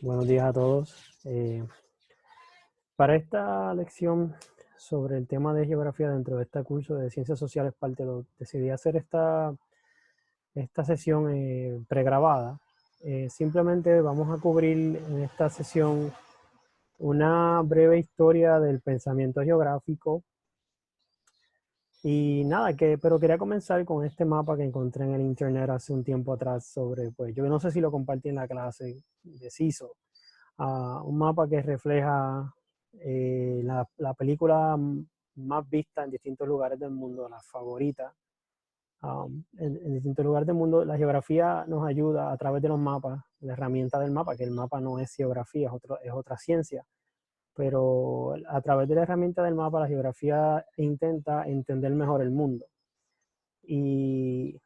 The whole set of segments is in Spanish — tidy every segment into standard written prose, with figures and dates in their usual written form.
Buenos días a todos. Para esta lección sobre el tema de geografía dentro de este curso de Ciencias Sociales parte 2, decidí hacer esta sesión pregrabada. Simplemente vamos a cubrir en esta sesión una breve historia del pensamiento geográfico. Y nada, pero quería comenzar con este mapa que encontré en el internet hace un tiempo atrás sobre, pues yo no sé si lo compartí en la clase de CISO, un mapa que refleja la película más vista en distintos lugares del mundo, la favorita. En distintos lugares del mundo, la geografía nos ayuda a través de los mapas, la herramienta del mapa, que el mapa no es geografía, es otra ciencia, pero a través de la herramienta del mapa, la geografía intenta entender mejor el mundo. Y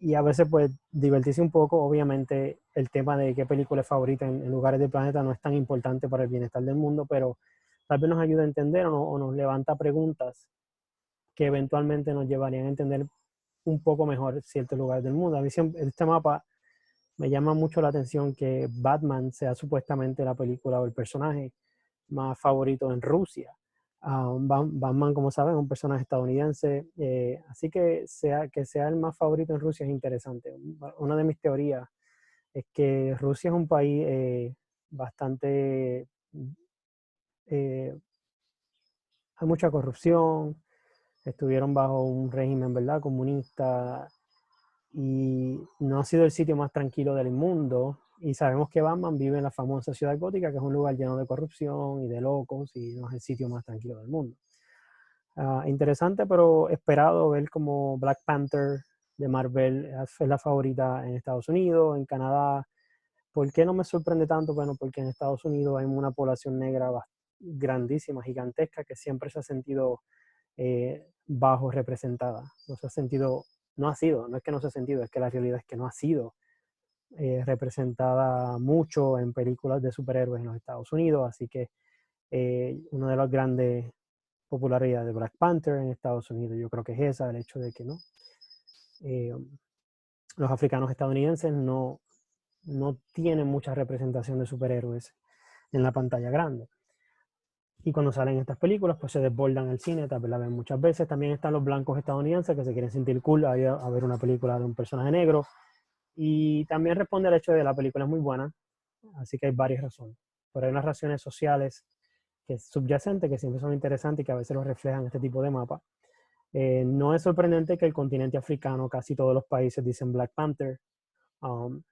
y a veces pues divertirse un poco. Obviamente el tema de qué película es favorita en lugares del planeta no es tan importante para el bienestar del mundo, pero tal vez nos ayuda a entender o nos levanta preguntas que eventualmente nos llevarían a entender un poco mejor ciertos lugares del mundo. A mí siempre, este mapa me llama mucho la atención que Batman sea supuestamente la película o el personaje más favorito en Rusia. Batman, como saben, es un personaje estadounidense, así que sea el más favorito en Rusia es interesante. Una de mis teorías es que Rusia es un país bastante... eh, hay mucha corrupción, estuvieron bajo un régimen, ¿verdad?, comunista, y no ha sido el sitio más tranquilo del mundo. Y sabemos que Batman vive en la famosa ciudad gótica, que es un lugar lleno de corrupción y de locos, y no es el sitio más tranquilo del mundo. Interesante, pero esperado ver como Black Panther de Marvel es la favorita en Estados Unidos, en Canadá. ¿Por qué no me sorprende tanto? Bueno, porque en Estados Unidos hay una población negra grandísima, gigantesca, que siempre se ha sentido bajo representada. No se ha sentido, no ha sido, no es que no se ha sentido, es que la realidad es que no ha sido representada mucho en películas de superhéroes en los Estados Unidos. Así que una de las grandes popularidades de Black Panther en Estados Unidos, yo creo que es esa, el hecho de que no, eh, los africanos estadounidenses no tienen mucha representación de superhéroes en la pantalla grande. Y cuando salen estas películas, pues se desbordan el cine, tal vez la ven muchas veces. También están los blancos estadounidenses que se quieren sentir cool a ver una película de un personaje negro. Y también responde al hecho de que la película es muy buena, así que hay varias razones. Pero hay unas razones sociales que subyacentes que siempre son interesantes y que a veces los reflejan este tipo de mapas. No es sorprendente que el continente africano, casi todos los países dicen Black Panther. Um,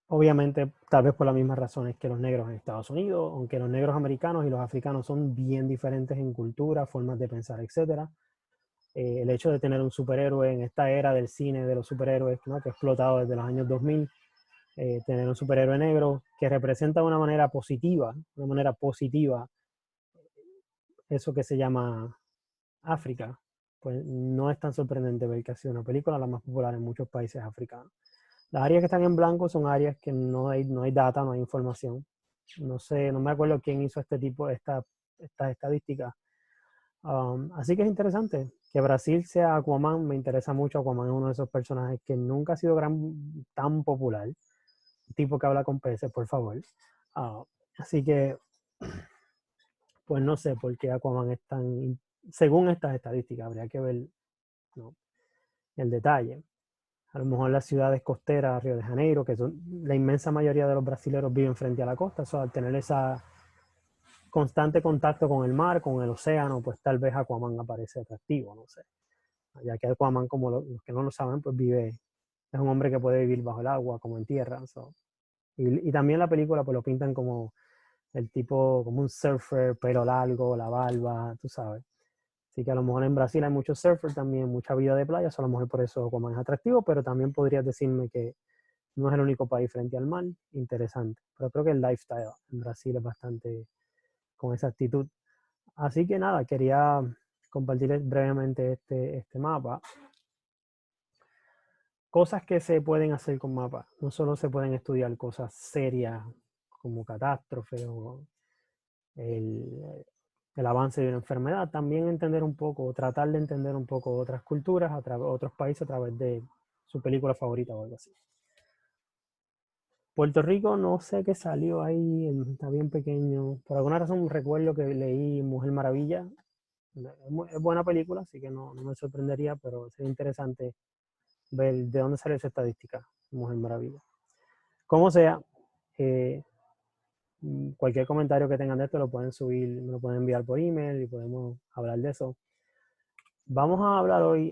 Obviamente, tal vez por las mismas razones que los negros en Estados Unidos, aunque los negros americanos y los africanos son bien diferentes en cultura, formas de pensar, etc. El hecho de tener un superhéroe en esta era del cine de los superhéroes, ¿no?, que ha explotado desde los años 2000, tener un superhéroe negro que representa de una manera positiva, eso que se llama África, pues no es tan sorprendente ver que ha sido una película la más popular en muchos países africanos. Las áreas que están en blanco son áreas que no hay data, no hay información. No sé, no me acuerdo quién hizo esta estadística. Así que es interesante que Brasil sea Aquaman. Me interesa mucho. Aquaman es uno de esos personajes que nunca ha sido tan popular. Un tipo que habla con peces, por favor. Uh, Así que, pues no sé por qué Aquaman es tan... Según estas estadísticas, habría que ver, ¿no?, el detalle. A lo mejor las ciudades costeras, Río de Janeiro, que son, la inmensa mayoría de los brasileños viven frente a la costa, so, al tener esa constante contacto con el mar, con el océano, pues tal vez Aquaman aparece atractivo, no sé. Ya que Aquaman, como los que no lo saben, pues es un hombre que puede vivir bajo el agua, como en tierra. So. Y también la película pues lo pintan como el tipo, como un surfer, pelo largo, la barba, tú sabes. Así que a lo mejor en Brasil hay muchos surfers también, mucha vida de playa, a lo mejor por eso Aquaman es atractivo, pero también podrías decirme que no es el único país frente al mar. Interesante. Pero creo que el lifestyle en Brasil es bastante con esa actitud. Así que nada, quería compartir brevemente este mapa. Cosas que se pueden hacer con mapas. No solo se pueden estudiar cosas serias como catástrofes o el avance de una enfermedad, también entender un poco, tratar de entender un poco otras culturas, otros países a través de su película favorita o algo así. Puerto Rico no sé qué salió ahí, está bien pequeño. Por alguna razón recuerdo que leí Mujer Maravilla. Es buena película, así que no me sorprendería, pero sería interesante ver de dónde sale esa estadística, Mujer Maravilla. Como sea, cualquier comentario que tengan de esto lo pueden subir, me lo pueden enviar por email y podemos hablar de eso. Vamos a hablar hoy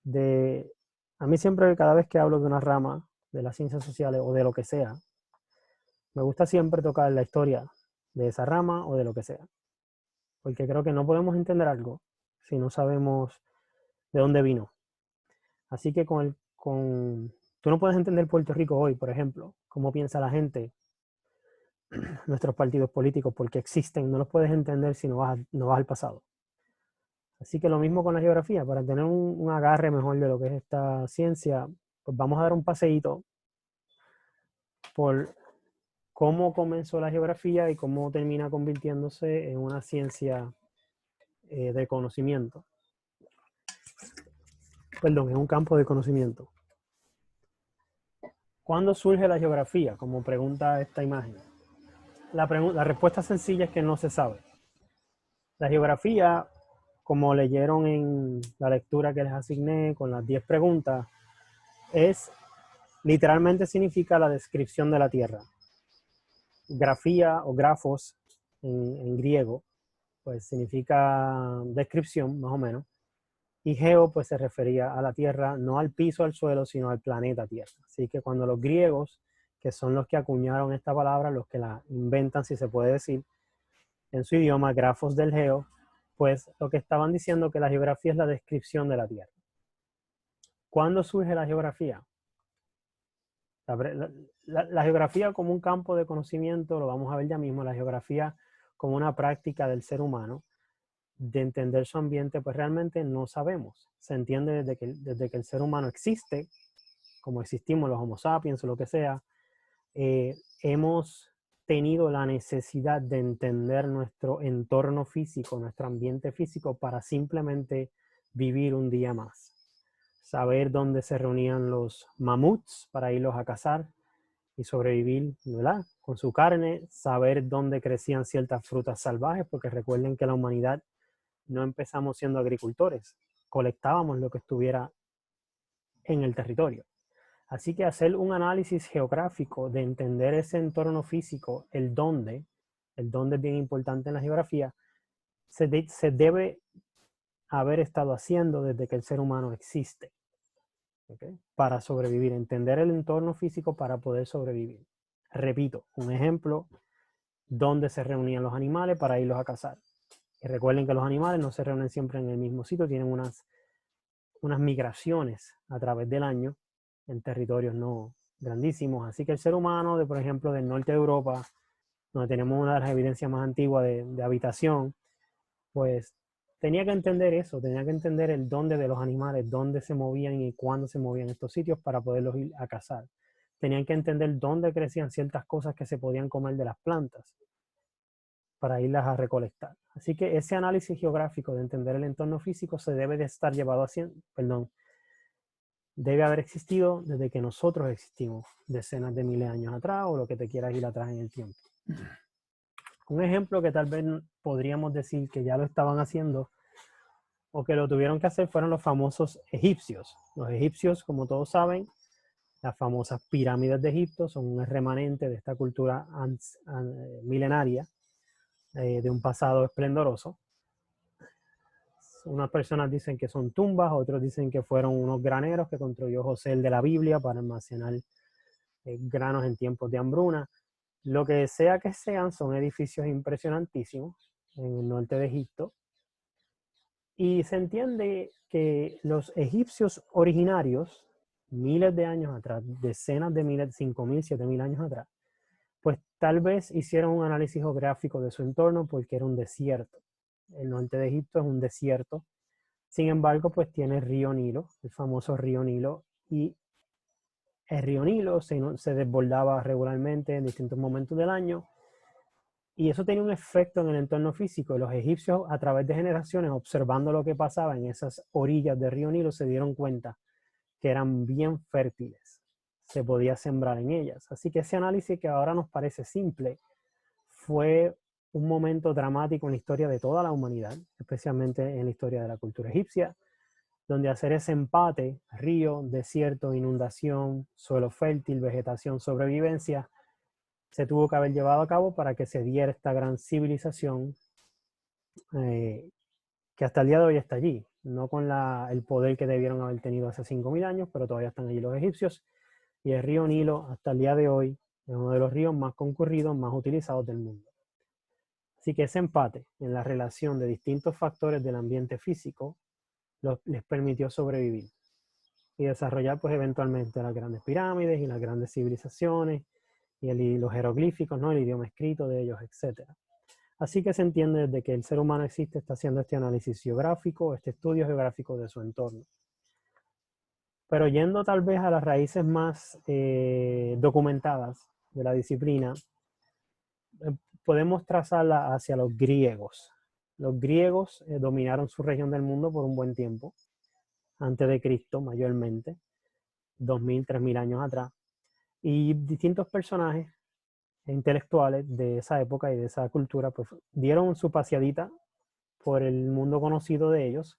de, a mí siempre cada vez que hablo de una rama de las ciencias sociales o de lo que sea, me gusta siempre tocar la historia de esa rama o de lo que sea, porque creo que no podemos entender algo si no sabemos de dónde vino. Así que tú no puedes entender Puerto Rico hoy, por ejemplo, cómo piensa la gente, nuestros partidos políticos, porque existen, no los puedes entender si no vas al pasado. Así que lo mismo con la geografía, para tener un agarre mejor de lo que es esta ciencia, pues vamos a dar un paseíto por cómo comenzó la geografía y cómo termina convirtiéndose en una ciencia de conocimiento. Perdón, en un campo de conocimiento. ¿Cuándo surge la geografía? Como pregunta esta imagen. La respuesta sencilla es que no se sabe. La geografía, como leyeron en la lectura que les asigné con las 10 preguntas, literalmente significa la descripción de la Tierra. Grafía o grafos en griego, pues significa descripción, más o menos. Y geo, pues se refería a la Tierra, no al piso, al suelo, sino al planeta Tierra. Así que cuando los griegos, que son los que acuñaron esta palabra, los que la inventan, si se puede decir, en su idioma, grafos del geo, pues lo que estaban diciendo que la geografía es la descripción de la Tierra. ¿Cuándo surge la geografía? La geografía como un campo de conocimiento, lo vamos a ver ya mismo, la geografía como una práctica del ser humano, de entender su ambiente, pues realmente no sabemos. Se entiende desde que el ser humano existe, como existimos los Homo sapiens o lo que sea, hemos tenido la necesidad de entender nuestro entorno físico, nuestro ambiente físico, para simplemente vivir un día más. Saber dónde se reunían los mamuts para irlos a cazar y sobrevivir, ¿verdad?, con su carne, saber dónde crecían ciertas frutas salvajes, porque recuerden que la humanidad no empezamos siendo agricultores, colectábamos lo que estuviera en el territorio. Así que hacer un análisis geográfico de entender ese entorno físico, el dónde es bien importante en la geografía, se debe haber estado haciendo desde que el ser humano existe, ¿okay?, para sobrevivir, entender el entorno físico para poder sobrevivir. Repito, un ejemplo, dónde se reunían los animales para irlos a cazar. Y recuerden que los animales no se reúnen siempre en el mismo sitio, tienen unas migraciones a través del año en territorios no grandísimos. Así que el ser humano, por ejemplo, del norte de Europa, donde tenemos una de las evidencias más antiguas de habitación, pues tenía que entender eso, tenía que entender el dónde de los animales, dónde se movían y cuándo se movían estos sitios para poderlos ir a cazar. Tenían que entender dónde crecían ciertas cosas que se podían comer de las plantas para irlas a recolectar. Así que ese análisis geográfico de entender el entorno físico se debe de estar llevado haciendo, debe haber existido desde que nosotros existimos, decenas de miles de años atrás o lo que te quieras ir atrás en el tiempo. Un ejemplo que tal vez podríamos decir que ya lo estaban haciendo o que lo tuvieron que hacer fueron los famosos egipcios. Los egipcios, como todos saben, las famosas pirámides de Egipto son un remanente de esta cultura milenaria, de un pasado esplendoroso. Unas personas dicen que son tumbas, otros dicen que fueron unos graneros que construyó José el de la Biblia para almacenar granos en tiempos de hambruna. Lo que sea que sean, son edificios impresionantísimos en el norte de Egipto. Y se entiende que los egipcios originarios, miles de años atrás, decenas de miles, 5.000, 7.000 años atrás, pues tal vez hicieron un análisis geográfico de su entorno porque era un desierto. El norte de Egipto es un desierto. Sin embargo, pues tiene el río Nilo, el famoso río Nilo, y el río Nilo se desbordaba regularmente en distintos momentos del año, y eso tenía un efecto en el entorno físico. Los egipcios, a través de generaciones, observando lo que pasaba en esas orillas del río Nilo, se dieron cuenta que eran bien fértiles. se podía sembrar en ellas. Así que ese análisis que ahora nos parece simple fue un momento dramático en la historia de toda la humanidad, especialmente en la historia de la cultura egipcia, donde hacer ese empate, río, desierto, inundación, suelo fértil, vegetación, sobrevivencia, se tuvo que haber llevado a cabo para que se diera esta gran civilización que hasta el día de hoy está allí, no con el poder que debieron haber tenido hace 5.000 años, pero todavía están allí los egipcios, y el río Nilo hasta el día de hoy es uno de los ríos más concurridos, más utilizados del mundo. Así que ese empate en la relación de distintos factores del ambiente físico les permitió sobrevivir y desarrollar pues eventualmente las grandes pirámides y las grandes civilizaciones y los jeroglíficos, ¿no? El idioma escrito de ellos, etc. Así que se entiende desde que el ser humano existe, está haciendo este análisis geográfico, este estudio geográfico de su entorno. Pero yendo tal vez a las raíces más documentadas de la disciplina, podemos trazarla hacia los griegos. Los griegos dominaron su región del mundo por un buen tiempo, antes de Cristo mayormente, 2.000, 3.000 años atrás. Y distintos personajes intelectuales de esa época y de esa cultura pues dieron su paseadita por el mundo conocido de ellos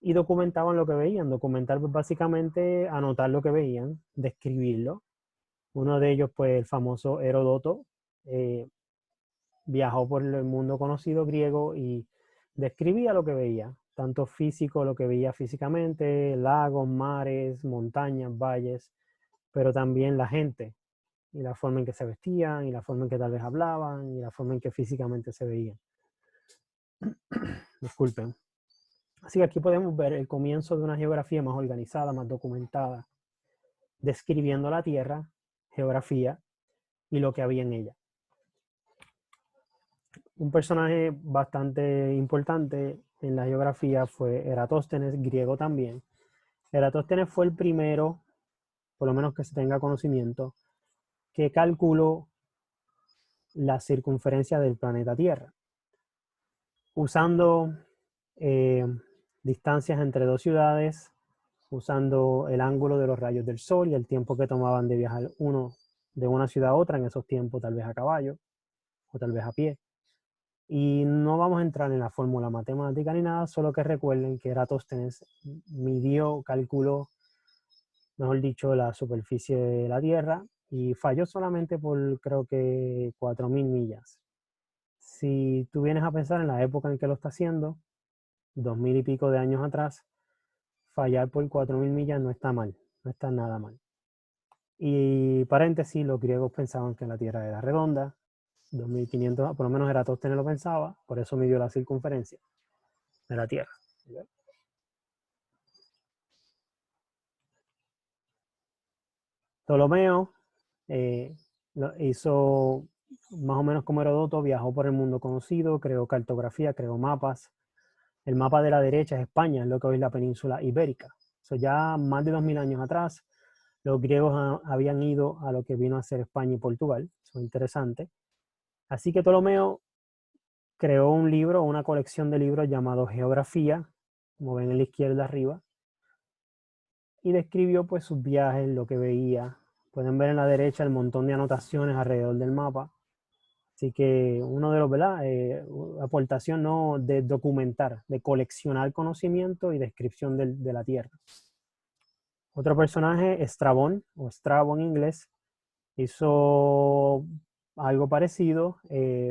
y documentaban lo que veían. Documentar pues, básicamente anotar lo que veían, describirlo. Uno de ellos pues el famoso Heródoto viajó por el mundo conocido griego y describía lo que veía, tanto físico, lo que veía físicamente, lagos, mares, montañas, valles, pero también la gente, y la forma en que se vestían, y la forma en que tal vez hablaban, y la forma en que físicamente se veían. Disculpen. Así que aquí podemos ver el comienzo de una geografía más organizada, más documentada, describiendo la Tierra, geografía, y lo que había en ella. Un personaje bastante importante en la geografía fue Eratóstenes, griego también. Eratóstenes fue el primero, por lo menos que se tenga conocimiento, que calculó la circunferencia del planeta Tierra, usando distancias entre dos ciudades, usando el ángulo de los rayos del sol y el tiempo que tomaban de viajar uno de una ciudad a otra, en esos tiempos tal vez a caballo o tal vez a pie. Y no vamos a entrar en la fórmula matemática ni nada, solo que recuerden que Eratóstenes midió, calculó, mejor dicho, la superficie de la Tierra y falló solamente por creo que 4.000 millas. Si tú vienes a pensar en la época en que lo está haciendo, 2.000 y pico de años atrás, fallar por 4.000 millas no está mal, no está nada mal. Y paréntesis, los griegos pensaban que la Tierra era redonda, 2.500, por lo menos Eratóstenes lo pensaba, por eso midió la circunferencia de la Tierra. Ptolomeo hizo más o menos como Heródoto, viajó por el mundo conocido, creó cartografía, creó mapas. El mapa de la derecha es España, es lo que hoy es la península ibérica. Eso ya más de 2.000 años atrás, los griegos habían ido a lo que vino a ser España y Portugal. Eso es interesante. Así que Ptolomeo creó un libro, una colección de libros llamado Geografía, como ven en la izquierda arriba, y describió pues sus viajes, lo que veía. Pueden ver en la derecha el montón de anotaciones alrededor del mapa. Así que uno de los, ¿verdad? Aportación no de documentar, de coleccionar conocimiento y descripción de la Tierra. Otro personaje, Estrabón, o Strabo en inglés, hizo algo parecido,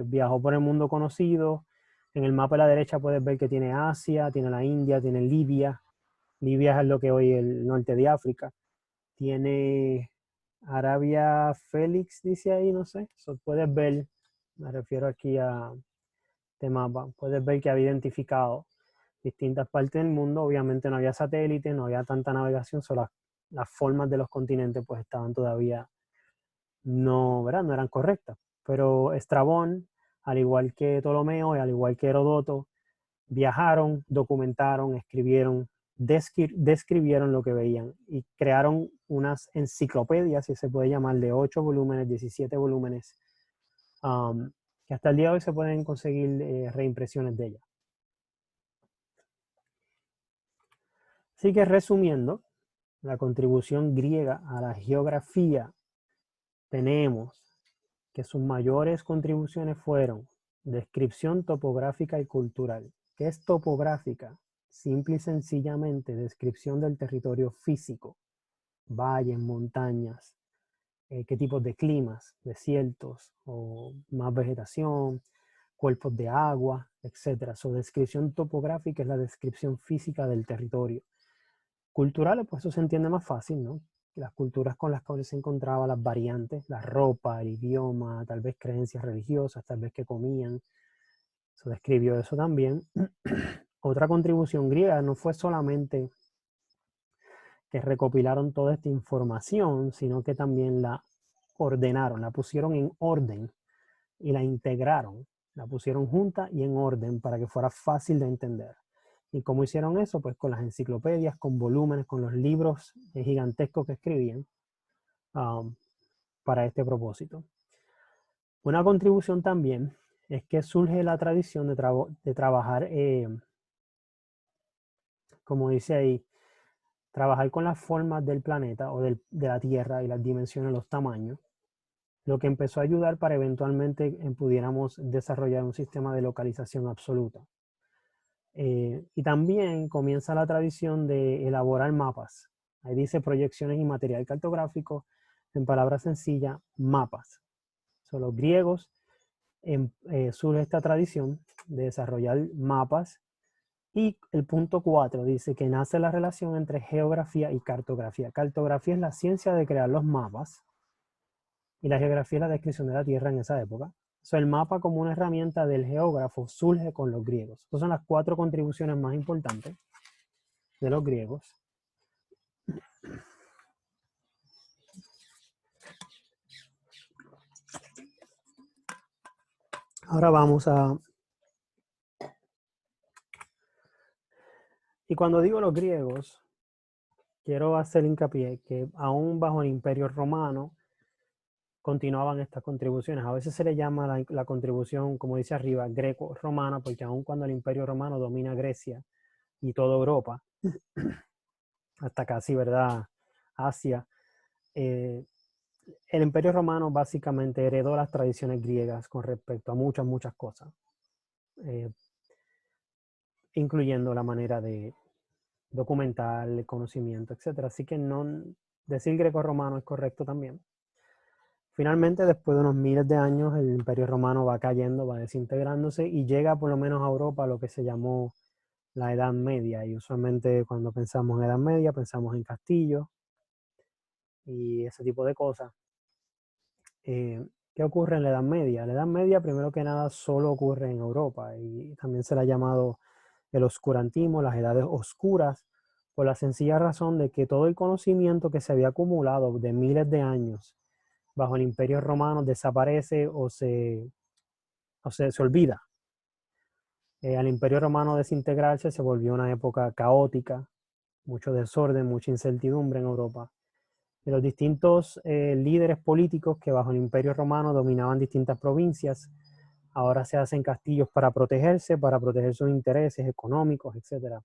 viajó por el mundo conocido. En el mapa a la derecha puedes ver que tiene Asia, tiene la India, tiene Libia. Libia es lo que hoy es el norte de África. Tiene Arabia Félix, dice ahí, no sé. So, puedes ver, me refiero aquí a este mapa, puedes ver que había identificado distintas partes del mundo. Obviamente no había satélite, no había tanta navegación, solo las formas de los continentes pues estaban todavía no, ¿verdad? No eran correctas. Pero Estrabón, al igual que Ptolomeo y al igual que Heródoto, viajaron, documentaron, escribieron, describieron lo que veían y crearon unas enciclopedias, si se puede llamar, de 8 volúmenes, 17 volúmenes, que hasta el día de hoy se pueden conseguir reimpresiones de ellas. Así que resumiendo, la contribución griega a la geografía, tenemos que sus mayores contribuciones fueron descripción topográfica y cultural. ¿Qué es topográfica? Simple y sencillamente descripción del territorio físico, valles, montañas, qué tipos de climas, desiertos o más vegetación, cuerpos de agua, etc. Su descripción topográfica es la descripción física del territorio. Culturales, pues eso se entiende más fácil, ¿no? Las culturas con las cuales se encontraba, las variantes, la ropa, el idioma, tal vez creencias religiosas, tal vez que comían. Se describió eso también. Otra contribución griega no fue solamente que recopilaron toda esta información, sino que también la ordenaron, la pusieron en orden y la integraron. La pusieron junta y en orden para que fuera fácil de entender. ¿Y cómo hicieron eso? Pues con las enciclopedias, con volúmenes, con los libros gigantescos que escribían para este propósito. Una contribución también es que surge la tradición de trabajar, como dice ahí, trabajar con las formas del planeta o de la Tierra y las dimensiones, los tamaños, lo que empezó a ayudar para eventualmente pudiéramos desarrollar un sistema de localización absoluta. Y también comienza la tradición de elaborar mapas. Ahí dice proyecciones y material cartográfico, en palabras sencillas, mapas. Son los griegos, surge esta tradición de desarrollar mapas. Y el punto 4 dice que nace la relación entre geografía y cartografía. Cartografía es la ciencia de crear los mapas y la geografía es la descripción de la Tierra en esa época. El mapa como una herramienta del geógrafo surge con los griegos. Estas son las 4 contribuciones más importantes de los griegos. Ahora vamos a... Y cuando digo los griegos, quiero hacer hincapié que aún bajo el Imperio Romano continuaban estas contribuciones. A veces se le llama la contribución, como dice arriba, greco-romana, porque aún cuando el Imperio Romano domina Grecia y toda Europa, hasta casi, ¿verdad?, Asia, el Imperio Romano básicamente heredó las tradiciones griegas con respecto a muchas cosas, incluyendo la manera de documentar el conocimiento, etc. Así que no decir greco-romano es correcto también. Finalmente, después de unos miles de años, el Imperio Romano va cayendo, va desintegrándose y llega por lo menos a Europa lo que se llamó la Edad Media. Y usualmente cuando pensamos en Edad Media, pensamos en castillos y ese tipo de cosas. ¿Qué ocurre en la Edad Media? La Edad Media, primero que nada, solo ocurre en Europa y también se le ha llamado el oscurantismo, las edades oscuras, por la sencilla razón de que todo el conocimiento que se había acumulado de miles de años bajo el Imperio Romano desaparece o se olvida. Al Imperio Romano desintegrarse se volvió una época caótica, mucho desorden, mucha incertidumbre en Europa. De los distintos líderes políticos que bajo el Imperio Romano dominaban distintas provincias, ahora se hacen castillos para proteger sus intereses económicos, etc.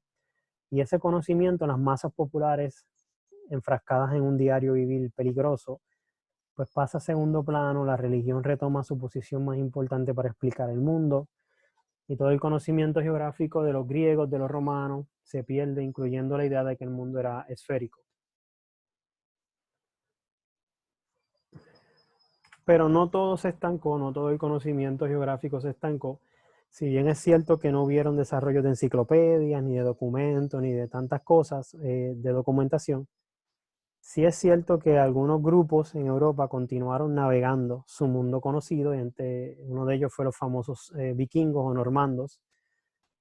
Y ese conocimiento en las masas populares, enfrascadas en un diario vivir peligroso, pues pasa a segundo plano, la religión retoma su posición más importante para explicar el mundo, y todo el conocimiento geográfico de los griegos, de los romanos, se pierde, incluyendo la idea de que el mundo era esférico. Pero no todo se estancó, no todo el conocimiento geográfico se estancó. Si bien es cierto que no hubieron desarrollo de enciclopedias, ni de documentos, ni de tantas cosas de documentación, sí es cierto que algunos grupos en Europa continuaron navegando su mundo conocido, y uno de ellos fue los famosos vikingos o normandos,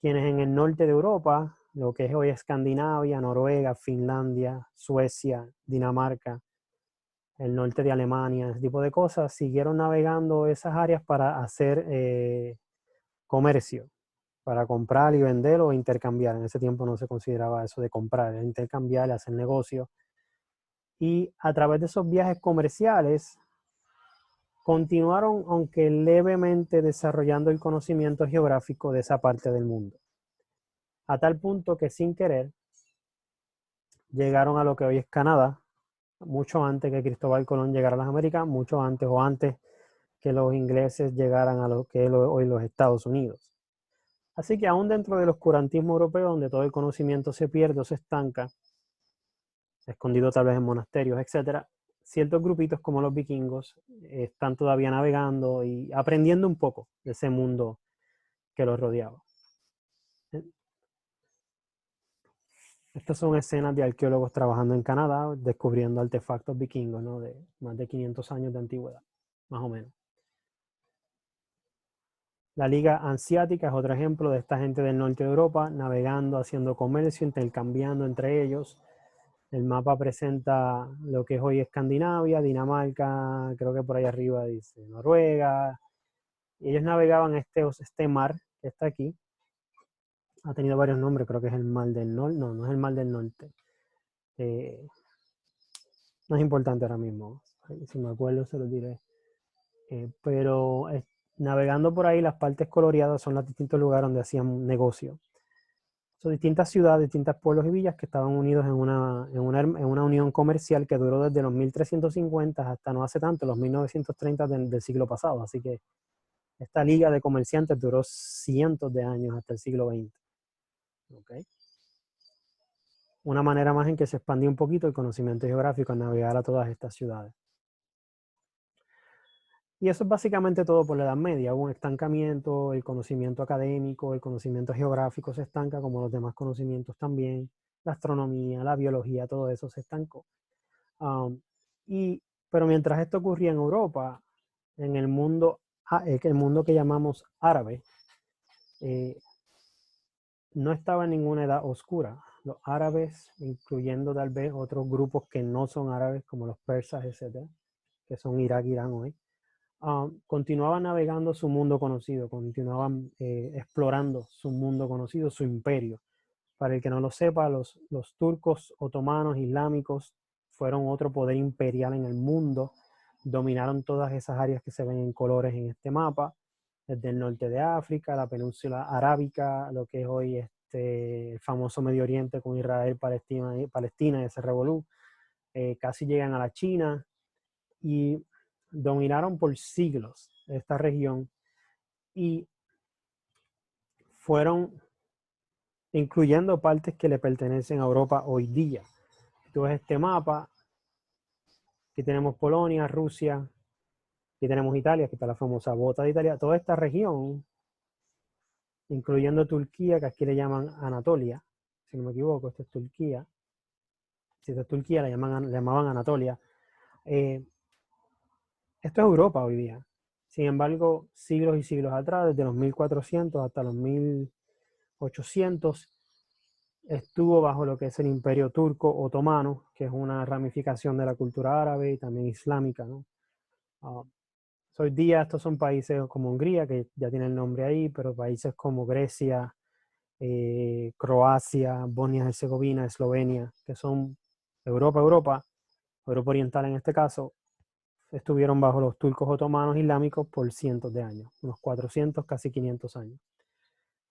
quienes en el norte de Europa, lo que es hoy Escandinavia, Noruega, Finlandia, Suecia, Dinamarca, el norte de Alemania, ese tipo de cosas, siguieron navegando esas áreas para hacer comercio, para comprar y vender o intercambiar. En ese tiempo no se consideraba eso de comprar, era intercambiar, hacer negocio. Y a través de esos viajes comerciales, continuaron, aunque levemente, desarrollando el conocimiento geográfico de esa parte del mundo. A tal punto que sin querer, llegaron a lo que hoy es Canadá, mucho antes que Cristóbal Colón llegara a las Américas, mucho antes o antes que los ingleses llegaran a lo que es hoy los Estados Unidos. Así que aún dentro del oscurantismo europeo, donde todo el conocimiento se pierde o se estanca, escondido tal vez en monasterios, etcétera, ciertos grupitos como los vikingos están todavía navegando y aprendiendo un poco de ese mundo que los rodeaba. Estas son escenas de arqueólogos trabajando en Canadá, descubriendo artefactos vikingos, ¿no? De más de 500 años de antigüedad, más o menos. La Liga Hanseática es otro ejemplo de esta gente del norte de Europa navegando, haciendo comercio, intercambiando entre ellos. El mapa presenta lo que es hoy Escandinavia, Dinamarca, creo que por ahí arriba dice Noruega. Y ellos navegaban este mar que está aquí. Ha tenido varios nombres, creo que es el Mar del Norte. No, no es el Mar del Norte. No es importante ahora mismo. Si me acuerdo se lo diré. Pero navegando por ahí, las partes coloreadas son los distintos lugares donde hacían negocio. Son distintas ciudades, distintos pueblos y villas que estaban unidos en una unión comercial que duró desde los 1350 hasta no hace tanto, los 1930 del siglo pasado. Así que esta liga de comerciantes duró cientos de años hasta el siglo XX. ¿Okay? Una manera más en que se expandió un poquito el conocimiento geográfico al navegar a todas estas ciudades. Y eso es básicamente todo por la Edad Media. Hubo un estancamiento, el conocimiento académico, el conocimiento geográfico se estanca, como los demás conocimientos también. La astronomía, la biología, todo eso se estancó. Pero mientras esto ocurría en Europa, en el mundo que llamamos árabe, no estaba en ninguna edad oscura. Los árabes, incluyendo tal vez otros grupos que no son árabes, como los persas, etcétera, que son Irak, Irán hoy, continuaban navegando su mundo conocido, continuaban explorando su mundo conocido, su imperio. Para el que no lo sepa, los turcos, otomanos, islámicos fueron otro poder imperial en el mundo, dominaron todas esas áreas que se ven en colores en este mapa, desde el norte de África, la península arábica, lo que es hoy el famoso Medio Oriente con Israel, Palestina y ese revolú, casi llegan a la China y dominaron por siglos esta región y fueron incluyendo partes que le pertenecen a Europa hoy día. Tú ves este mapa, aquí tenemos Polonia, Rusia, aquí tenemos Italia, aquí está la famosa bota de Italia, toda esta región, incluyendo Turquía, que aquí le llaman Anatolia, si no me equivoco, esto es Turquía, si esto es Turquía, le llamaban Anatolia. Esto es Europa hoy día. Sin embargo, siglos y siglos atrás, desde los 1400 hasta los 1800, estuvo bajo lo que es el Imperio Turco Otomano, que es una ramificación de la cultura árabe y también islámica, ¿no? Hoy día estos son países como Hungría, que ya tiene el nombre ahí, pero países como Grecia, Croacia, Bosnia-Herzegovina, Eslovenia, que son Europa Oriental en este caso, estuvieron bajo los turcos otomanos islámicos por cientos de años, unos 400, casi 500 años.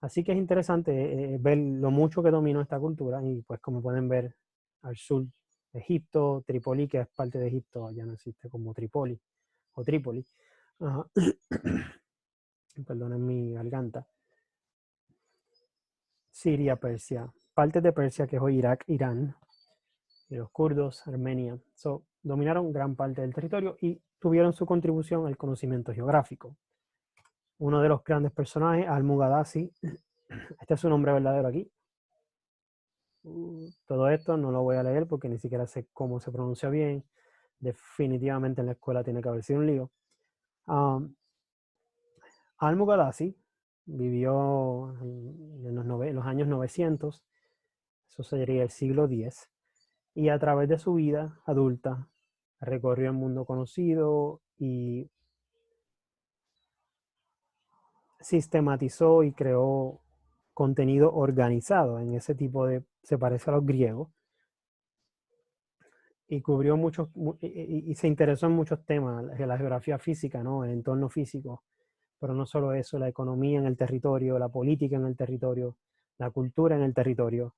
Así que es interesante ver lo mucho que dominó esta cultura y pues como pueden ver al sur, Egipto, Trípoli, que es parte de Egipto, ya no existe como Trípoli o Trípoli. Perdonen mi garganta. Siria, Persia, partes de Persia que es hoy Irak, Irán, y los kurdos, Armenia. Dominaron gran parte del territorio y tuvieron su contribución al conocimiento geográfico. Uno de los grandes personajes, Al-Muqaddasi, este es su nombre verdadero aquí. Todo esto no lo voy a leer porque ni siquiera sé cómo se pronuncia bien. Definitivamente en la escuela tiene que haber sido un lío. Al-Muqaddasi vivió en los años 900, eso sería el siglo X, y a través de su vida adulta recorrió el mundo conocido y sistematizó y creó contenido organizado en ese tipo de, se parece a los griegos, y cubrió muchos, y se interesó en muchos temas, la geografía física, ¿no? El entorno físico, pero no solo eso, la economía en el territorio, la política en el territorio, la cultura en el territorio.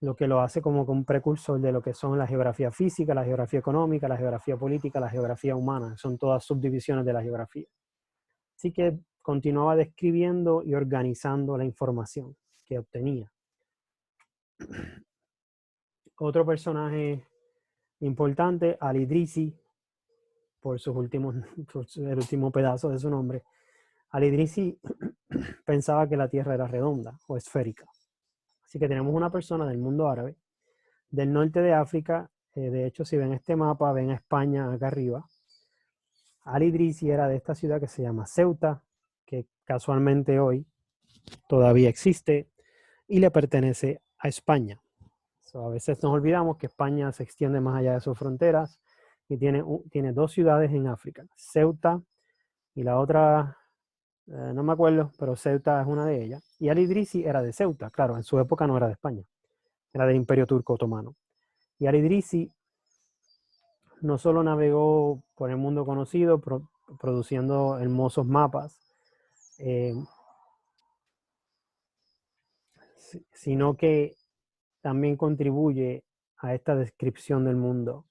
lo que lo hace como que un precursor de lo que son la geografía física, la geografía económica, la geografía política, la geografía humana. Son todas subdivisiones de la geografía. Así que continuaba describiendo y organizando la información que obtenía. Otro personaje importante, Al-Idrisi, por sus últimos, por el último pedazo de su nombre. Al-Idrisi pensaba que la Tierra era redonda o esférica. Así que tenemos una persona del mundo árabe, del norte de África. De hecho, si ven este mapa, ven a España acá arriba. Al-Idrisi era de esta ciudad que se llama Ceuta, que casualmente hoy todavía existe y le pertenece a España. A veces nos olvidamos que España se extiende más allá de sus fronteras y tiene dos ciudades en África, Ceuta y la otra, no me acuerdo, pero Ceuta es una de ellas. Y Al-Idrisi era de Ceuta, claro, en su época no era de España, era del Imperio Turco Otomano. Y Al-Idrisi no solo navegó por el mundo conocido, produciendo hermosos mapas, eh, sino que también contribuye a esta descripción del mundo,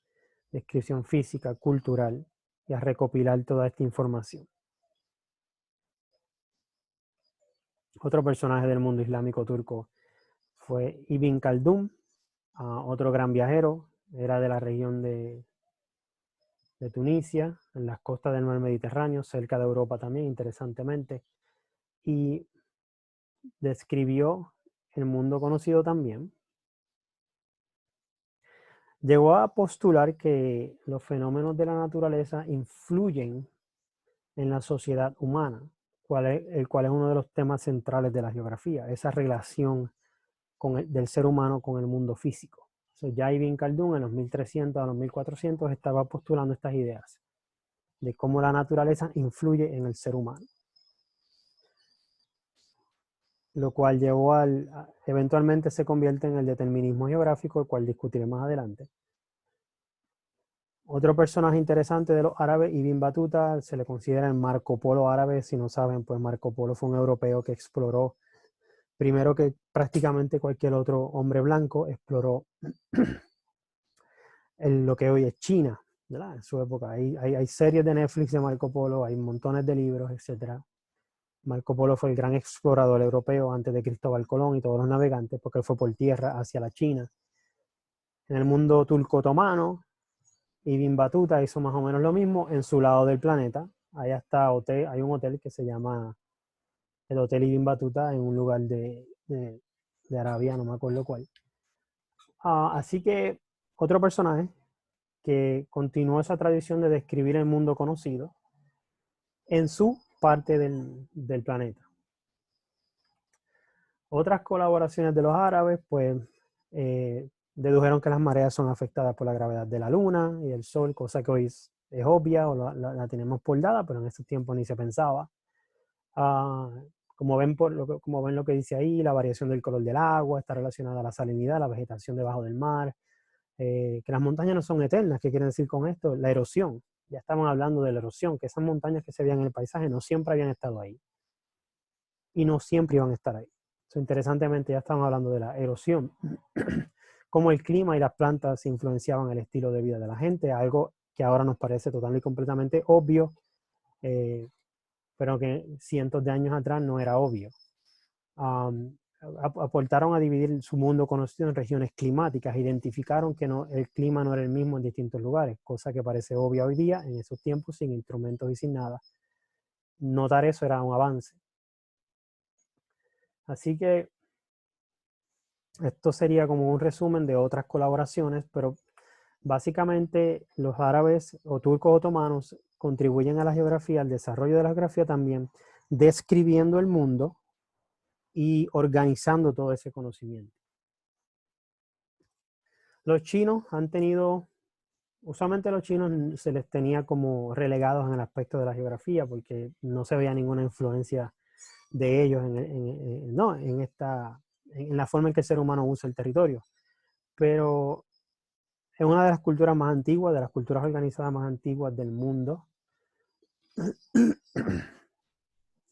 descripción física, cultural, y a recopilar toda esta información. Otro personaje del mundo islámico turco fue Ibn Khaldun, otro gran viajero, era de la región de Tunisia, en las costas del mar Mediterráneo, cerca de Europa también, interesantemente, y describió el mundo conocido también. Llegó a postular que los fenómenos de la naturaleza influyen en la sociedad humana, el cual es uno de los temas centrales de la geografía, esa relación del ser humano con el mundo físico. Ya Ibn Khaldun en los 1300 a los 1400 estaba postulando estas ideas de cómo la naturaleza influye en el ser humano, lo cual eventualmente se convierte en el determinismo geográfico, el cual discutiré más adelante. Otro personaje interesante de los árabes, Ibn Battuta, se le considera el Marco Polo árabe. Si no saben, pues Marco Polo fue un europeo que exploró, primero que prácticamente cualquier otro hombre blanco, exploró lo que hoy es China, ¿verdad? En su época. Hay series de Netflix de Marco Polo, hay montones de libros, etc. Marco Polo fue el gran explorador europeo antes de Cristóbal Colón y todos los navegantes, porque él fue por tierra hacia la China. En el mundo turco-otomano, Ibn Battuta hizo más o menos lo mismo en su lado del planeta. Allá está hay un hotel que se llama el Hotel Ibn Battuta en un lugar de Arabia, no me acuerdo cuál. Así que otro personaje que continuó esa tradición de describir el mundo conocido en su parte del planeta. Otras colaboraciones de los árabes, pues, dedujeron que las mareas son afectadas por la gravedad de la luna y del sol, cosa que hoy es obvia o la tenemos por dada, pero en esos tiempos ni se pensaba. Como ven lo que dice ahí, la variación del color del agua está relacionada a la salinidad, la vegetación debajo del mar, que las montañas no son eternas. ¿Qué quiere decir con esto? La erosión. Ya estamos hablando de la erosión, que esas montañas que se veían en el paisaje no siempre habían estado ahí y no siempre iban a estar ahí. Interesantemente, ya estamos hablando de la erosión, cómo el clima y las plantas influenciaban el estilo de vida de la gente, algo que ahora nos parece total y completamente obvio, pero que cientos de años atrás no era obvio. Aportaron a dividir su mundo conocido en regiones climáticas, identificaron que el clima no era el mismo en distintos lugares, cosa que parece obvia hoy día, en esos tiempos sin instrumentos y sin nada. Notar eso era un avance. Así que esto sería como un resumen de otras colaboraciones, pero básicamente los árabes o turcos otomanos contribuyen a la geografía, al desarrollo de la geografía también, describiendo el mundo y organizando todo ese conocimiento. Los chinos han tenido, usualmente los chinos se les tenía como relegados en el aspecto de la geografía porque no se veía ninguna influencia de ellos en la forma en que el ser humano usa el territorio. Pero es una de las culturas más antiguas, de las culturas organizadas más antiguas del mundo.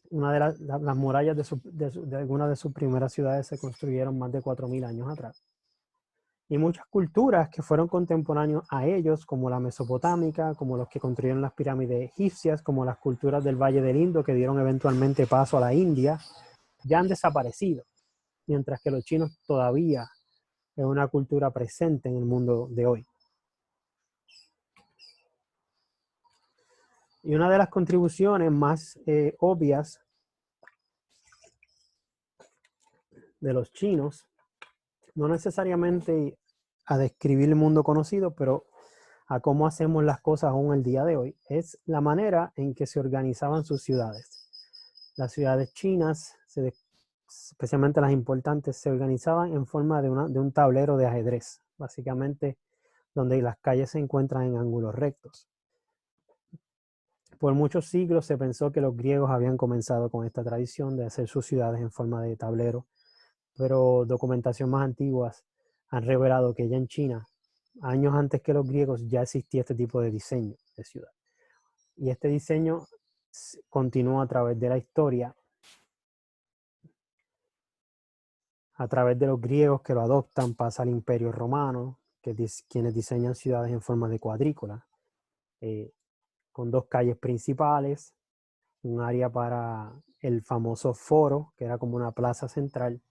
Una de las murallas de algunas de sus primeras ciudades se construyeron más de 4000 años atrás. Y muchas culturas que fueron contemporáneos a ellos, como la mesopotámica, como los que construyeron las pirámides egipcias, como las culturas del Valle del Indo que dieron eventualmente paso a la India, ya han desaparecido, mientras que los chinos todavía es una cultura presente en el mundo de hoy. Y una de las contribuciones más obvias de los chinos, no necesariamente a describir el mundo conocido, pero a cómo hacemos las cosas aún el día de hoy, es la manera en que se organizaban sus ciudades. Las ciudades chinas, especialmente las importantes, se organizaban en forma de un tablero de ajedrez, básicamente donde las calles se encuentran en ángulos rectos. Por muchos siglos se pensó que los griegos habían comenzado con esta tradición de hacer sus ciudades en forma de tablero, pero documentación más antiguas han revelado que ya en China, años antes que los griegos, ya existía este tipo de diseño de ciudad. Y este diseño continúa a través de la historia, a través de los griegos que lo adoptan, pasa al Imperio Romano, quienes diseñan ciudades en forma de cuadrícula, con dos calles principales, un área para el famoso foro, que era como una plaza central,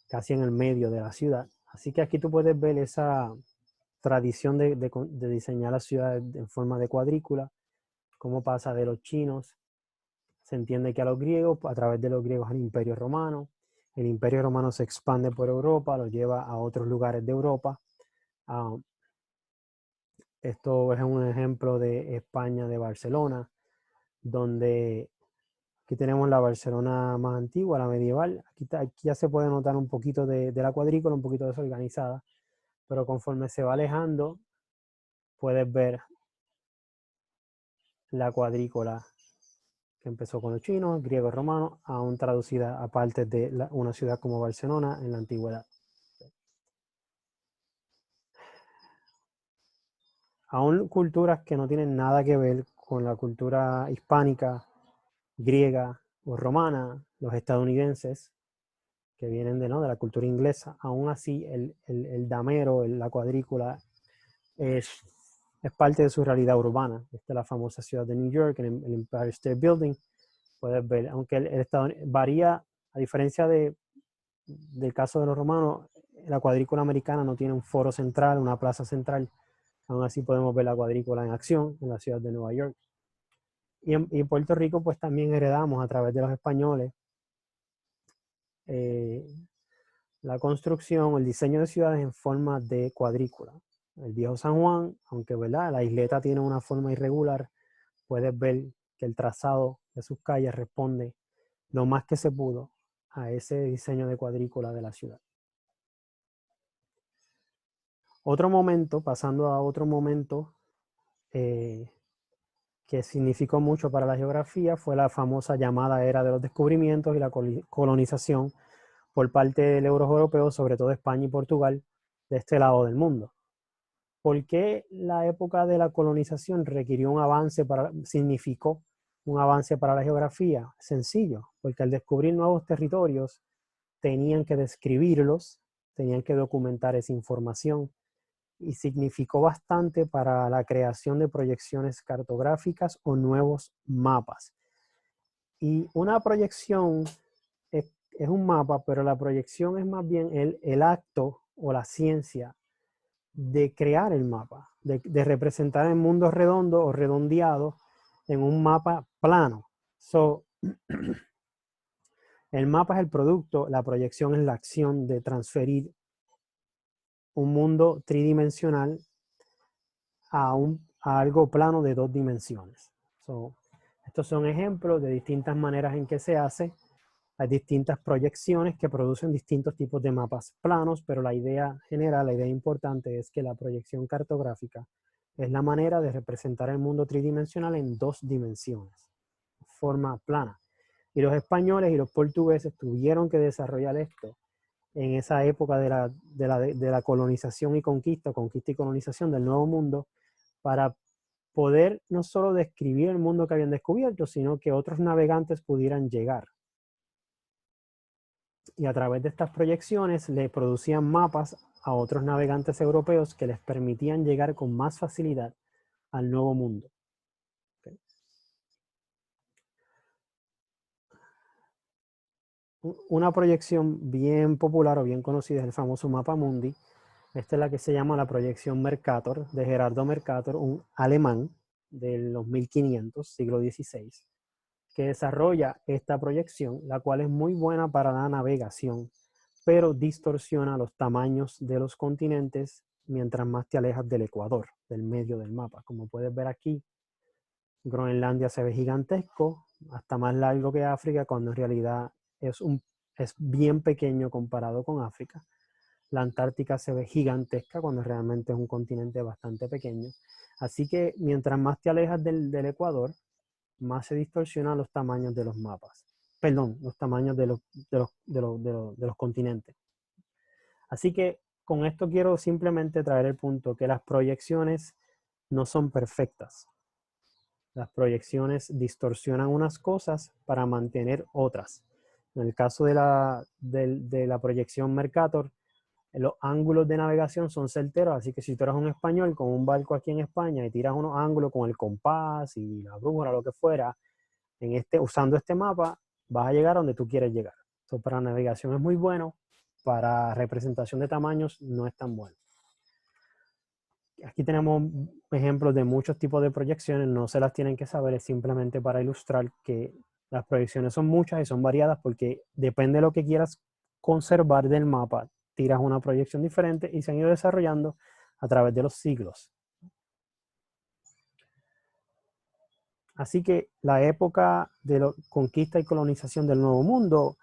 casi en el medio de la ciudad. Así que aquí tú puedes ver esa tradición de diseñar las ciudades en forma de cuadrícula, cómo pasa de los chinos, se entiende que a los griegos, a través de los griegos al Imperio Romano. El Imperio Romano se expande por Europa, lo lleva a otros lugares de Europa. Esto es un ejemplo de España, de Barcelona, donde aquí tenemos la Barcelona más antigua, la medieval. Aquí ya se puede notar un poquito de la cuadrícula, un poquito desorganizada, pero conforme se va alejando, puedes ver la cuadrícula que empezó con los chinos, griegos, romanos, aún traducida a partes de una ciudad como Barcelona en la antigüedad. Aún culturas que no tienen nada que ver con la cultura hispánica, griega o romana, los estadounidenses, que vienen de la cultura inglesa, aún así el damero, la cuadrícula, es parte de su realidad urbana. Esta es la famosa ciudad de New York, en el Empire State Building. Puedes ver, aunque el estado varía, a diferencia del caso de los romanos, la cuadrícula americana no tiene un foro central, una plaza central. Aún así podemos ver la cuadrícula en acción en la ciudad de Nueva York. Y en Puerto Rico pues también heredamos a través de los españoles la construcción, el diseño de ciudades en forma de cuadrícula. El viejo San Juan, aunque la isleta tiene una forma irregular, puedes ver que el trazado de sus calles responde lo más que se pudo a ese diseño de cuadrícula de la ciudad. Otro momento, pasando a otro momento que significó mucho para la geografía, fue la famosa llamada era de los descubrimientos y la colonización por parte de los europeos, sobre todo España y Portugal, de este lado del mundo. ¿Por qué la época de la colonización significó un avance para la geografía? Sencillo, porque al descubrir nuevos territorios tenían que describirlos, tenían que documentar esa información y significó bastante para la creación de proyecciones cartográficas o nuevos mapas. Y una proyección es un mapa, pero la proyección es más bien el acto o la ciencia de crear el mapa, de representar el mundo redondo o redondeado en un mapa plano. El mapa es el producto, la proyección es la acción de transferir un mundo tridimensional a algo plano de dos dimensiones. Estos son ejemplos de distintas maneras en que se hace. Hay distintas proyecciones que producen distintos tipos de mapas planos, pero la idea general, la idea importante es que la proyección cartográfica es la manera de representar el mundo tridimensional en dos dimensiones, forma plana. Y los españoles y los portugueses tuvieron que desarrollar esto en esa época de la colonización y conquista y colonización del Nuevo Mundo, para poder no solo describir el mundo que habían descubierto, sino que otros navegantes pudieran llegar. y a través de estas proyecciones le producían mapas a otros navegantes europeos que les permitían llegar con más facilidad al Nuevo Mundo. ¿Okay? Una proyección bien popular o bien conocida es el famoso mapa mundi. Esta es la que se llama la proyección Mercator, de Gerardo Mercator, un alemán de los 1500, siglo XVI, que desarrolla esta proyección, la cual es muy buena para la navegación, pero distorsiona los tamaños de los continentes mientras más te alejas del ecuador, del medio del mapa. Como puedes ver aquí, Groenlandia se ve gigantesco, hasta más largo que África, cuando en realidad es bien pequeño comparado con África. La Antártica se ve gigantesca cuando realmente es un continente bastante pequeño. Así que mientras más te alejas del ecuador, más se distorsionan los tamaños de los mapas. Perdón, los tamaños de los continentes. Así que con esto quiero simplemente traer el punto que las proyecciones no son perfectas. Las proyecciones distorsionan unas cosas para mantener otras. En el caso de la proyección Mercator, los ángulos de navegación son certeros, así que si tú eres un español con un barco aquí en España y tiras unos ángulos con el compás y la brújula, lo que fuera, usando este mapa, vas a llegar a donde tú quieres llegar. Entonces, para navegación es muy bueno, para representación de tamaños no es tan bueno. Aquí tenemos ejemplos de muchos tipos de proyecciones, no se las tienen que saber, es simplemente para ilustrar que las proyecciones son muchas y son variadas porque depende de lo que quieras conservar del mapa, tiras una proyección diferente y se han ido desarrollando a través de los siglos. Así que la época de la conquista y colonización del Nuevo Mundo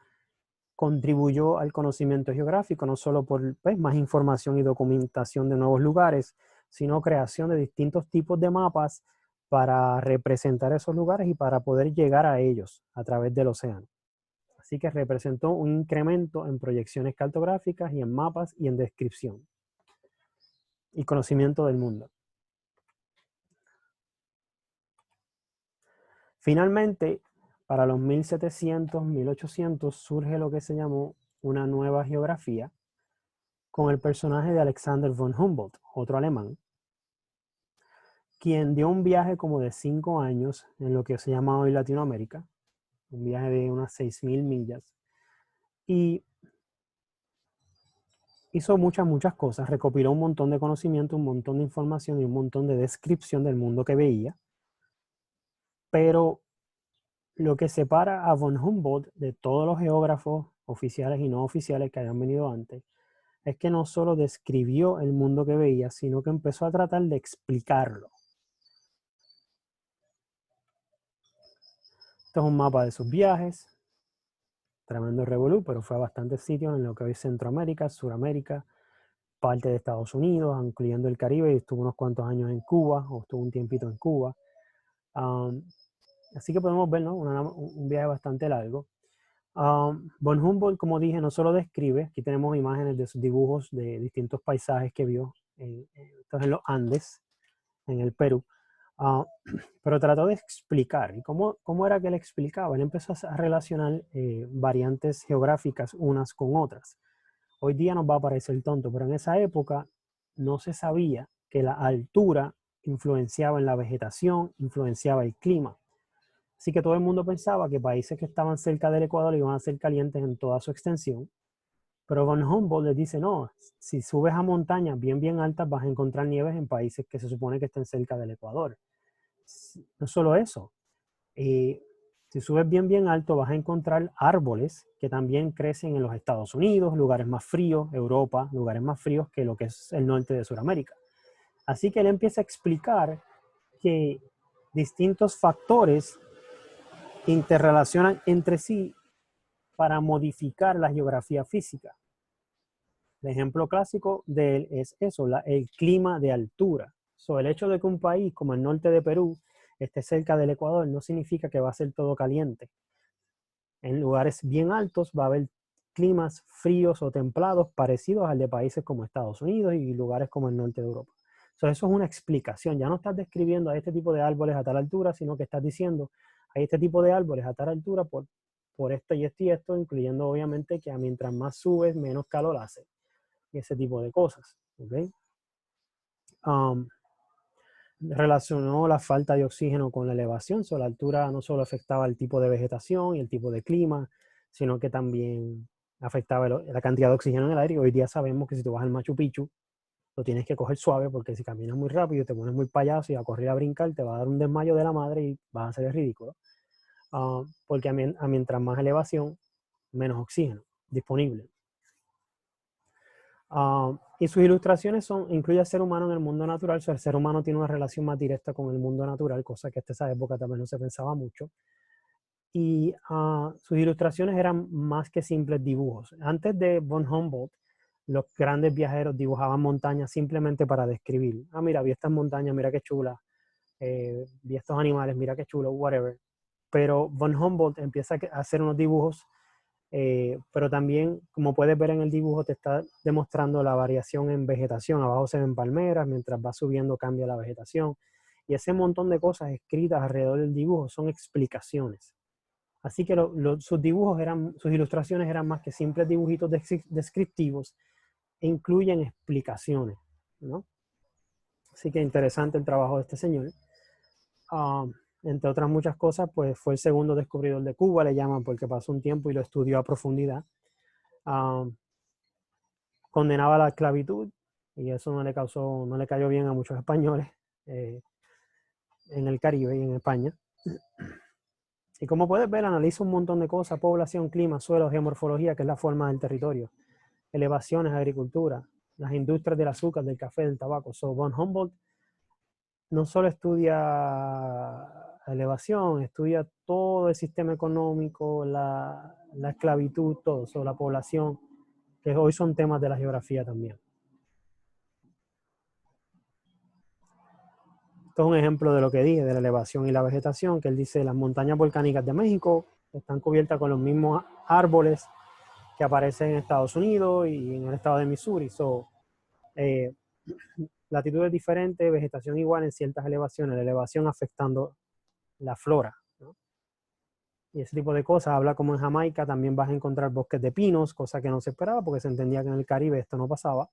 contribuyó al conocimiento geográfico, no solo por más información y documentación de nuevos lugares, sino creación de distintos tipos de mapas para representar esos lugares y para poder llegar a ellos a través del océano. Así que representó un incremento en proyecciones cartográficas y en mapas y en descripción y conocimiento del mundo. Finalmente, para los 1700, 1800 surge lo que se llamó una nueva geografía con el personaje de Alexander von Humboldt, otro alemán, quien dio un viaje como de 5 años en lo que se llama hoy Latinoamérica, un viaje de unas 6.000 millas, y hizo muchas cosas, recopiló un montón de conocimiento, un montón de información y un montón de descripción del mundo que veía, pero lo que separa a von Humboldt de todos los geógrafos oficiales y no oficiales que hayan venido antes, es que no solo describió el mundo que veía, sino que empezó a tratar de explicarlo. Este es un mapa de sus viajes, tremendo revolú, pero fue a bastantes sitios en lo que hoy es Centroamérica, Suramérica, parte de Estados Unidos, incluyendo el Caribe, y estuvo unos cuantos años en Cuba, o estuvo un tiempito en Cuba. Así que podemos ver, ¿no? Un viaje bastante largo. Von Humboldt, como dije, no solo describe, aquí tenemos imágenes de sus dibujos de distintos paisajes que vio en los Andes, en el Perú, pero trató de explicar. ¿Y cómo era que él explicaba? Él empezó a relacionar variantes geográficas unas con otras. Hoy día nos va a parecer tonto, pero en esa época no se sabía que la altura influenciaba en la vegetación, influenciaba el clima. Así que todo el mundo pensaba que países que estaban cerca del Ecuador iban a ser calientes en toda su extensión. Pero von Humboldt les dice, no, si subes a montañas bien altas vas a encontrar nieves en países que se supone que estén cerca del Ecuador. No solo eso, si subes bien alto vas a encontrar árboles que también crecen en los Estados Unidos, lugares más fríos, Europa, lugares más fríos que lo que es el norte de Sudamérica. Así que él empieza a explicar que distintos factores interrelacionan entre sí para modificar la geografía física. El ejemplo clásico de él es eso, el clima de altura. El hecho de que un país como el norte de Perú esté cerca del Ecuador no significa que va a ser todo caliente. En lugares bien altos va a haber climas fríos o templados parecidos al de países como Estados Unidos y lugares como el norte de Europa. Eso es una explicación. Ya no estás describiendo a este tipo de árboles a tal altura, sino que estás diciendo hay este tipo de árboles a tal altura por por esto y esto y esto, incluyendo obviamente que mientras más subes, menos calor hace. Y ese tipo de cosas. ¿Okay? Relacionó la falta de oxígeno con la elevación. La altura no solo afectaba el tipo de vegetación y el tipo de clima, sino que también afectaba la cantidad de oxígeno en el aire. Hoy día sabemos que si tú vas al Machu Picchu, lo tienes que coger suave, porque si caminas muy rápido, te pones muy payaso y a correr a brincar, te va a dar un desmayo de la madre y vas a hacer el ridículo. Porque mientras más elevación, menos oxígeno disponible. Y sus ilustraciones incluye al ser humano en el mundo natural. O sea, el ser humano tiene una relación más directa con el mundo natural, cosa que hasta esa época también no se pensaba mucho. Y sus ilustraciones eran más que simples dibujos. Antes de von Humboldt, los grandes viajeros dibujaban montañas simplemente para describir. Mira, vi estas montañas, mira qué chula. Vi estos animales, mira qué chulo, whatever. Pero von Humboldt empieza a hacer unos dibujos, pero también, como puedes ver en el dibujo, te está demostrando la variación en vegetación. Abajo se ven palmeras, mientras va subiendo cambia la vegetación. Y ese montón de cosas escritas alrededor del dibujo son explicaciones. Así que sus dibujos sus ilustraciones eran más que simples dibujitos descriptivos e incluyen explicaciones, ¿no? Así que interesante el trabajo de este señor. Entre otras muchas cosas, pues fue el segundo descubridor de Cuba, le llaman, porque pasó un tiempo y lo estudió a profundidad. Condenaba la esclavitud y eso no le cayó bien a muchos españoles en el Caribe y en España. Y como puedes ver, analiza un montón de cosas: población, clima, suelo, geomorfología, que es la forma del territorio, elevaciones, agricultura, las industrias del azúcar, del café, del tabaco. Von Humboldt no solo estudia elevación, estudia todo el sistema económico, la esclavitud, todo, la población, que hoy son temas de la geografía también. Esto es un ejemplo de lo que dije, de la elevación y la vegetación, que él dice: las montañas volcánicas de México están cubiertas con los mismos árboles que aparecen en Estados Unidos y en el estado de Missouri. Latitudes diferentes, vegetación igual en ciertas elevaciones, la elevación afectando la flora, ¿no? Y ese tipo de cosas. Habla como en Jamaica también vas a encontrar bosques de pinos, cosa que no se esperaba porque se entendía que en el Caribe esto no pasaba,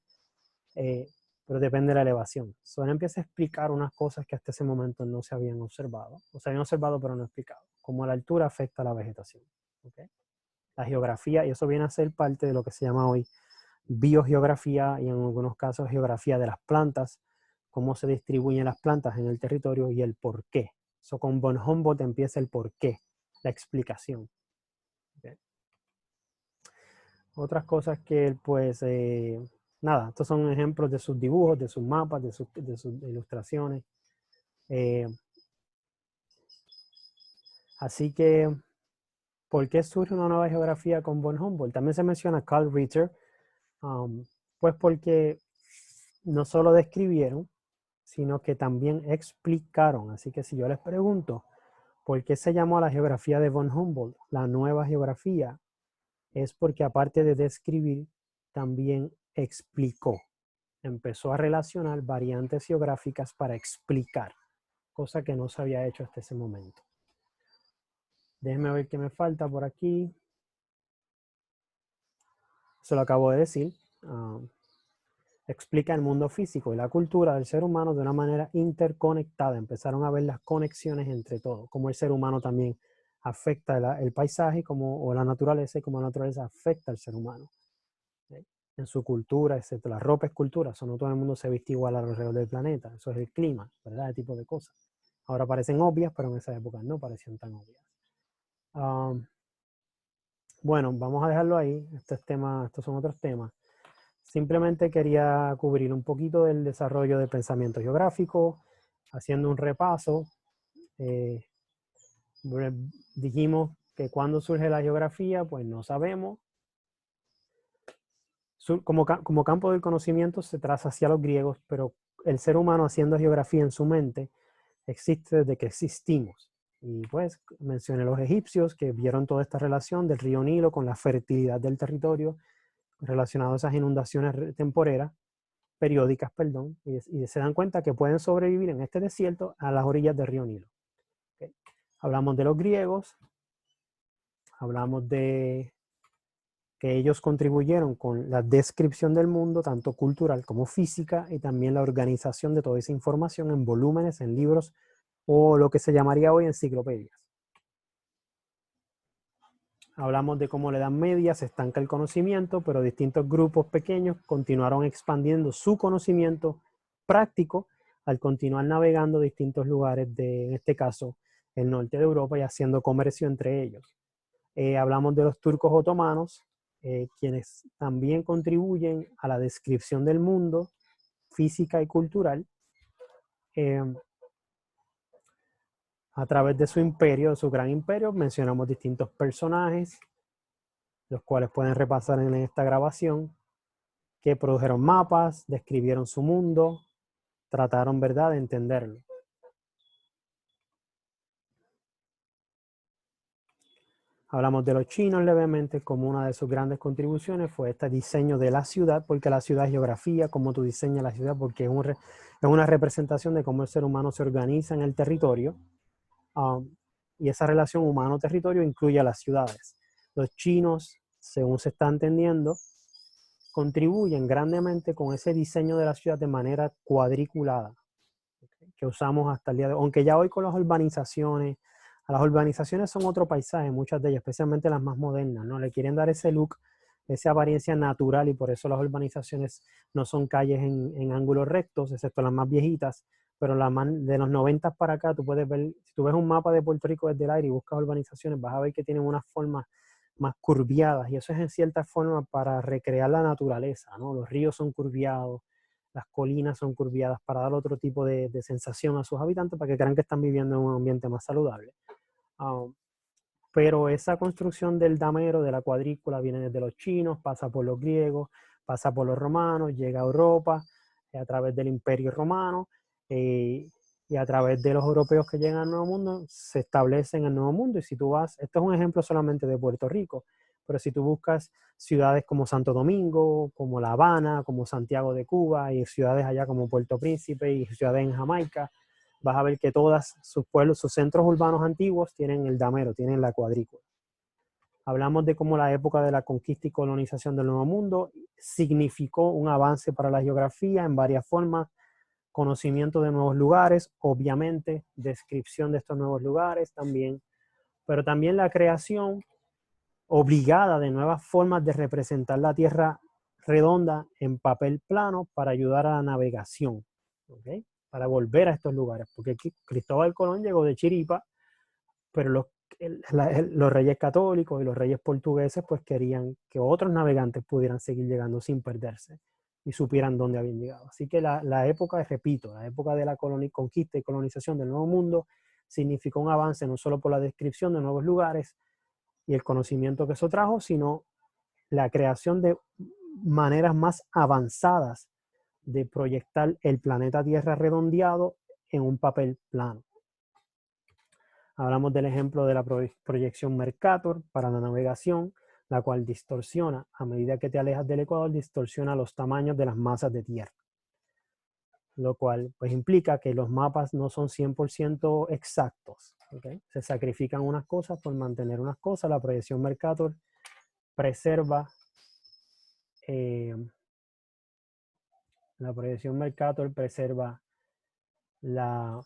pero depende de la elevación. Él empieza a explicar unas cosas que hasta ese momento no se habían observado, o se habían observado pero no explicado, como la altura afecta a la vegetación. ¿Okay? La geografía, y eso viene a ser parte de lo que se llama hoy biogeografía, y en algunos casos geografía de las plantas, cómo se distribuyen las plantas en el territorio y el por qué. Con von Humboldt empieza el por qué, la explicación. ¿Okay? Otras cosas que pues, nada, estos son ejemplos de sus dibujos, de sus mapas, de sus ilustraciones. Así que, ¿por qué surge una nueva geografía con von Humboldt? También se menciona Carl Ritter, pues porque no solo describieron, sino que también explicaron. Así que si yo les pregunto, ¿por qué se llamó a la geografía de von Humboldt la nueva geografía? Es porque aparte de describir, también explicó. Empezó a relacionar variantes geográficas para explicar, cosa que no se había hecho hasta ese momento. Déjenme ver qué me falta por aquí. Se lo acabo de decir. Explica el mundo físico y la cultura del ser humano de una manera interconectada. Empezaron a ver las conexiones entre todo, como el ser humano también afecta el paisaje o la naturaleza, y como la naturaleza afecta al ser humano, ¿sí? En su cultura, etc. La ropa es cultura, no todo el mundo se viste igual alrededor del planeta. Eso es el clima, ¿verdad? Ese tipo de cosas. Ahora parecen obvias, pero en esa época no parecían tan obvias. Bueno, vamos a dejarlo ahí. Estos son otros temas. Simplemente quería cubrir un poquito del desarrollo del pensamiento geográfico, haciendo un repaso. Dijimos que cuando surge la geografía, pues no sabemos. Como campo del conocimiento se traza hacia los griegos, pero el ser humano haciendo geografía en su mente existe desde que existimos. Y pues mencioné los egipcios, que vieron toda esta relación del río Nilo con la fertilidad del territorio relacionado a esas inundaciones temporeras, periódicas, perdón, y se dan cuenta que pueden sobrevivir en este desierto a las orillas del río Nilo. ¿Okay? Hablamos de los griegos, Hablamos de que ellos contribuyeron con la descripción del mundo, tanto cultural como física, y también la organización de toda esa información en volúmenes, en libros, o lo que se llamaría hoy enciclopedias. Hablamos de cómo la Edad Media se estanca el conocimiento, pero distintos grupos pequeños continuaron expandiendo su conocimiento práctico al continuar navegando distintos lugares de, en este caso, el norte de Europa y haciendo comercio entre ellos. Hablamos de los turcos otomanos, quienes también contribuyen a la descripción del mundo física y cultural a través de su imperio, de su gran imperio. Mencionamos distintos personajes, los cuales pueden repasar en esta grabación, que produjeron mapas, describieron su mundo, trataron, ¿verdad?, de entenderlo. Hablamos de los chinos levemente, como una de sus grandes contribuciones fue este diseño de la ciudad, porque la ciudad es geografía, cómo tú diseñas la ciudad, porque es una representación de cómo el ser humano se organiza en el territorio, y esa relación humano-territorio incluye a las ciudades. Los chinos, según se está entendiendo, contribuyen grandemente con ese diseño de la ciudad de manera cuadriculada, que usamos hasta el día de hoy, aunque ya hoy con las urbanizaciones son otro paisaje, muchas de ellas, especialmente las más modernas, ¿no? Le quieren dar ese look, esa apariencia natural, y por eso las urbanizaciones no son calles en ángulos rectos, excepto las más viejitas, pero de los 90 para acá, tú puedes ver, si tú ves un mapa de Puerto Rico desde el aire y buscas urbanizaciones, vas a ver que tienen unas formas más curviadas, y eso es en cierta forma para recrear la naturaleza, ¿no? Los ríos son curviados, las colinas son curviadas para dar otro tipo de sensación a sus habitantes, para que crean que están viviendo en un ambiente más saludable. Pero esa construcción del damero, de la cuadrícula, viene desde los chinos, pasa por los griegos, pasa por los romanos, llega a Europa a través del Imperio Romano, y a través de los europeos que llegan al Nuevo Mundo, se establecen en el Nuevo Mundo. Y si tú vas, esto es un ejemplo solamente de Puerto Rico, pero si tú buscas ciudades como Santo Domingo, como La Habana, como Santiago de Cuba, y ciudades allá como Puerto Príncipe y ciudades en Jamaica, vas a ver que todas sus pueblos, sus centros urbanos antiguos tienen el damero, tienen la cuadrícula. Hablamos de cómo la época de la conquista y colonización del Nuevo Mundo significó un avance para la geografía en varias formas: conocimiento de nuevos lugares, obviamente, descripción de estos nuevos lugares también, pero también la creación obligada de nuevas formas de representar la Tierra redonda en papel plano para ayudar a la navegación, ¿okay? Para volver a estos lugares, porque Cristóbal Colón llegó de Chiripa, pero los reyes católicos y los reyes portugueses pues querían que otros navegantes pudieran seguir llegando sin perderse y supieran dónde habían llegado. Así que la época, repito, la época de la conquista y colonización del Nuevo Mundo significó un avance no solo por la descripción de nuevos lugares y el conocimiento que eso trajo, sino la creación de maneras más avanzadas de proyectar el planeta Tierra redondeado en un papel plano. Hablamos del ejemplo de la proyección Mercator para la navegación, la cual distorsiona, a medida que te alejas del ecuador, distorsiona los tamaños de las masas de tierra. Lo cual pues implica que los mapas no son 100% exactos, ¿okay? Se sacrifican unas cosas por mantener unas cosas. La proyección Mercator preserva la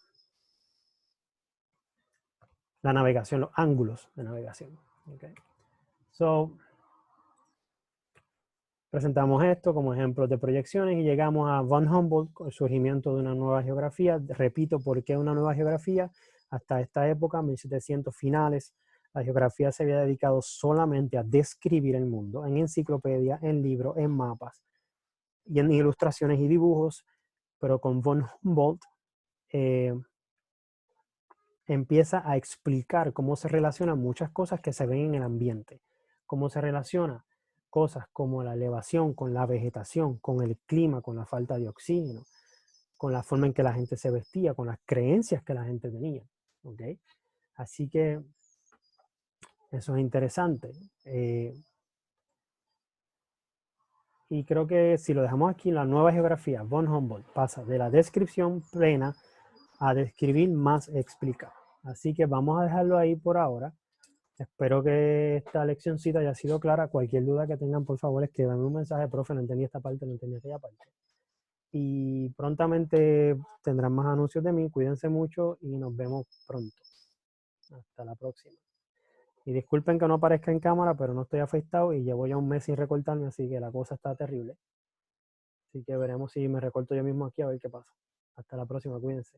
navegación, los ángulos de navegación. Okay. Presentamos esto como ejemplos de proyecciones y llegamos a von Humboldt, con el surgimiento de una nueva geografía. Repito, ¿por qué una nueva geografía? Hasta esta época, 1700 finales, la geografía se había dedicado solamente a describir el mundo en enciclopedias, en libros, en mapas y en ilustraciones y dibujos, pero con von Humboldt empieza a explicar cómo se relacionan muchas cosas que se ven en el ambiente, cómo se relaciona cosas como la elevación con la vegetación, con el clima, con la falta de oxígeno, con la forma en que la gente se vestía, con las creencias que la gente tenía. ¿Okay? Así que eso es interesante. Y creo que si lo dejamos aquí, la nueva geografía, von Humboldt pasa de la descripción plena a describir más explicado. Así que vamos a dejarlo ahí por ahora. Espero que esta leccioncita haya sido clara. Cualquier duda que tengan, por favor, escríbanme un mensaje, profe, no entendí esta parte, no entendí aquella parte. Y prontamente tendrán más anuncios de mí. Cuídense mucho y nos vemos pronto. Hasta la próxima. Y disculpen que no aparezca en cámara, pero no estoy afectado y llevo ya un mes sin recortarme, así que la cosa está terrible. Así que veremos si me recorto yo mismo aquí a ver qué pasa. Hasta la próxima, cuídense.